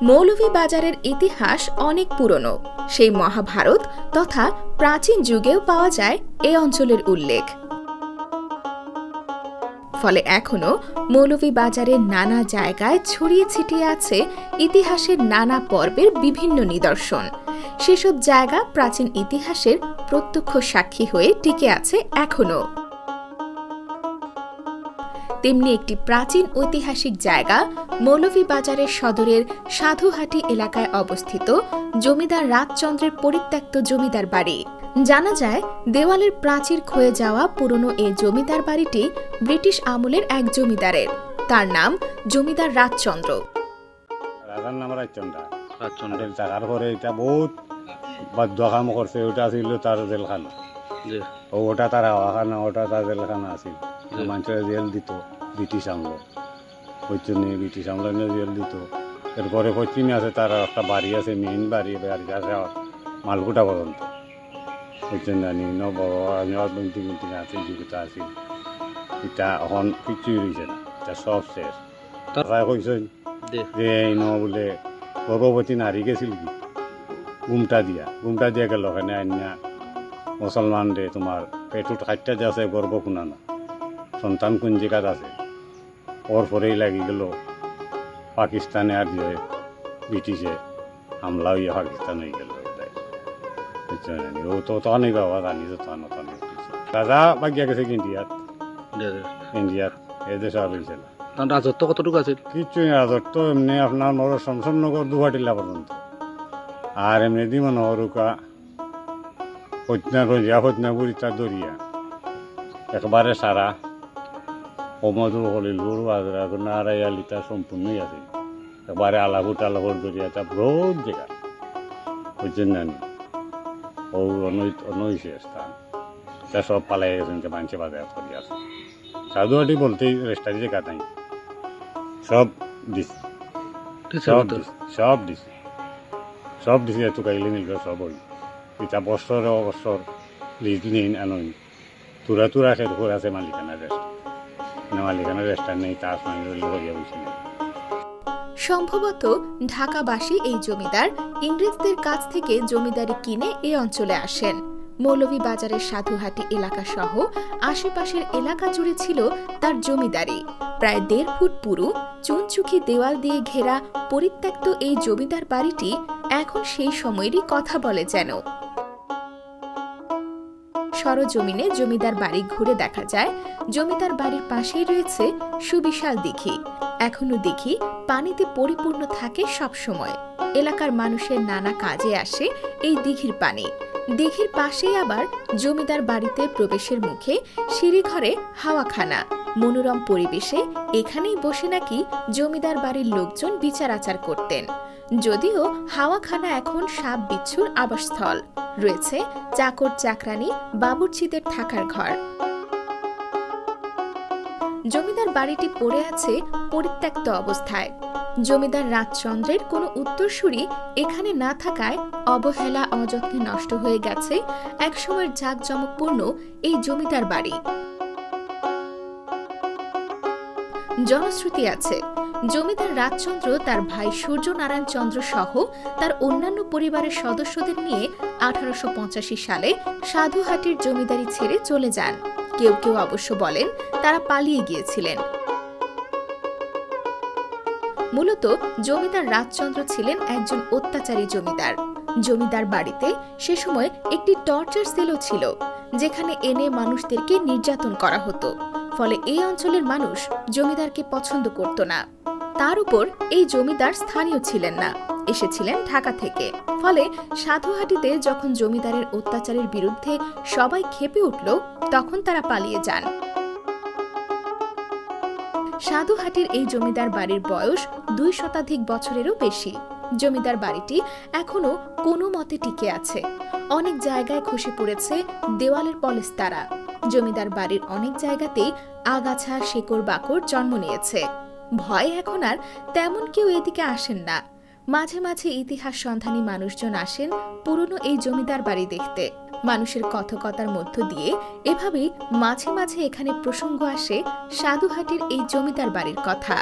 মৌলভীবাজারের ইতিহাস অনেক পুরনো। সেই মহাভারত তথা প্রাচীন যুগেও পাওয়া যায় এ অঞ্চলের উল্লেখ। ফলে এখনো মৌলভীবাজারের নানা জায়গায় ছড়িয়ে ছিটিয়ে আছে ইতিহাসের নানা পর্বের বিভিন্ন নিদর্শন। সেসব জায়গা প্রাচীন ইতিহাসের প্রত্যক্ষ সাক্ষী হয়ে টিকে আছে এখনো। তেমনি একটি প্রাচীন ঐতিহাসিক জায়গা মৌলভীবাজারের সদরের সাধুহাটি এলাকায় অবস্থিত জমিদার রাজচন্দ্রের পরিত্যক্ত জমিদার বাড়ি। জানা যায়, দেওয়ালের প্রাচীর ক্ষয়ে যাওয়া পুরনো এই জমিদার বাড়িটি ব্রিটিশ আমলের এক জমিদারের। তার নাম জমিদার রাজচন্দ্র। রাজার নাম রাজচন্দ্র। টাকার পরে এটা বহুত বাধ্য কাম করছে। ওটা ছিল তার জেলখানা। ওটা তার হাওয়াখানা, ওটা তার জেলখানা আছিল। মানুষের জেল দিত ব্রিটিশ আমল, পশ্চিমে ব্রিটিশ আমল জেল দিত। এরপরে পশ্চিমে আছে তার একটা বাড়ি আছে, মেইন বাড়ি আছে মালকুটা পর্যন্ত। পশ্চিম জানি বড় বিল্ডিং আছে, জীবিত আছে। এটা এখন কিছুই রয়েছে না, এটা সব শেষ। তারা কইছেন যে বলে গর্ভবতী নারী গেছিল কি ঘুমটা দিয়া গেল ওখানে আইনা মুসলমান রে তোমার পেটুট খাইটা যে আছে গর্ভ শুনা না, সন্তান কোন জায়গাত আছে। ওর পরেই লাগি গেল পাকিস্তানে আর যে ব্রিটিশে হামলা হইয়া পাকিস্তান হয়ে গেল। ও তো তখনই বাবা জানি যে তখন রাজা বাগিয়া গেছে ইন্ডিয়াত এই দেশে আর হয়েছে না। রাজত্ব কতটুকু আছে? কিছুই রাজত্ব এমনি আপনার মর শমশনগর দুহাটিলা পর্যন্ত। আর এমনি দিমন হরুকা ফতনাগুড়ি তার দরিয়া একবারে সারা কমদুর হলিলুর নারায়ালিতা সম্পূর্ণই আছে। একবারে আলাপুর দরিয়াটা বহুত জায়গা বুঝছেন না। ও অনৈছে স্থান এটা সব পালাই গেছেন, মানুষে বাজার করি আছে। সাধুহাটি বলতেই রেস্টারি জায়গা নাই, সব দিছে সব দিছে এত গাইলে মিলবে সব হই। এটা বছরে অবসর লিজ নিন আনই তুরা খেত করে আছে মালিকানা রেস্ট না, মালিকানা রেস্টার নেই, তাস নাই হইয়া বসে নেই। সম্ভবত ঢাকাবাসী এই জমিদার ইংরেজদের কাছ থেকে জমিদারি কিনে এ অঞ্চলে আসেন। মৌলভীবাজারের সাধুহাটি এলাকা সহ আশেপাশের এলাকা জুড়ে ছিল তার জমিদারি। প্রায় 1.5 ফুট পুরু চুনচুকি দেওয়াল দিয়ে ঘেরা পরিত্যক্ত এই জমিদার বাড়িটি এখন সেই সময়েরই কথা বলে যেন। সরজমিনে জমিদার বাড়ি ঘুরে দেখা যায়, জমিদার বাড়ির পাশেই রয়েছে সুবিশাল দিঘি। এখনো দিঘি পানিতে পরিপূর্ণ থাকে সব সময়। এলাকার মানুষের নানা কাজে আসে এই দিঘির পানি। দিঘির পাশেই আবার জমিদার বাড়িতে প্রবেশের মুখে সিঁড়িঘরে হাওয়াখানা। মনোরম পরিবেশে এখানেই বসে নাকি জমিদার বাড়ির লোকজন বিচার আচার করতেন। যদিও হাওয়াখানা এখন সাপ বিচ্ছুর আবাসস্থল। রয়েছে চাকর চাকরানি, বাবুর্চিদের থাকার ঘর। জমিদার বাড়িটি পড়ে আছে পরিত্যক্ত অবস্থায়। জমিদার রাজচন্দ্রের কোনো উত্তরসূরি এখানে না থাকায় অবহেলা অযত্নে নষ্ট হয়ে গেছে একসময়ের জাঁকজমকপূর্ণ এই জমিদার বাড়ি। জনশ্রুতি আছে, জমিদার রাজচন্দ্র তার ভাই সূর্যনারায়ণ চন্দ্র সহ তার অন্যান্য পরিবারের সদস্যদের নিয়ে 1885 সালে সাধুহাটির জমিদারি ছেড়ে চলে যান। কেউ কেউ অবশ্য বলেন তারা পালিয়ে গিয়েছিলেন। মূলত জমিদার রাজচন্দ্র ছিলেন একজন অত্যাচারী জমিদার। জমিদার বাড়িতে সে সময় একটি টর্চার সেলও ছিল, যেখানে এনে মানুষদেরকে নির্যাতন করা হতো। ফলে এই অঞ্চলের মানুষ জমিদারকে পছন্দ করত না। তার উপর এই জমিদার স্থানীয় ছিলেন না, এসেছিলেন ঢাকা থেকে। ফলে সাধুহাটিতে যখন জমিদারের অত্যাচারের বিরুদ্ধে সবাই ক্ষেপে উঠল, তখন তারা পালিয়ে যান। সাধুহাটির এই জমিদার বাড়ির বয়স 2 শতাধিক বছরেরও বেশি। জমিদার বাড়িটি এখনো কোনো মতে টিকে আছে। অনেক জায়গায় খসে পড়েছে দেওয়ালের পলেস্তারা। জমিদার বাড়ির অনেক জায়গাতেই আগাছা, শেকড় বাকড় জন্ম নিয়েছে। ভয় এখন আর তেমন কেউ এদিকে আসেন না। মাঝে মাঝে ইতিহাস সন্ধানী মানুষজন আসেন পুরনো এই জমিদার বাড়ি দেখতে। মানুষের কথকতার মধ্য দিয়ে এভাবেই মাঝে মাঝে এখানে প্রসঙ্গ আসে সাধুহাটির এই জমিদার বাড়ির কথা।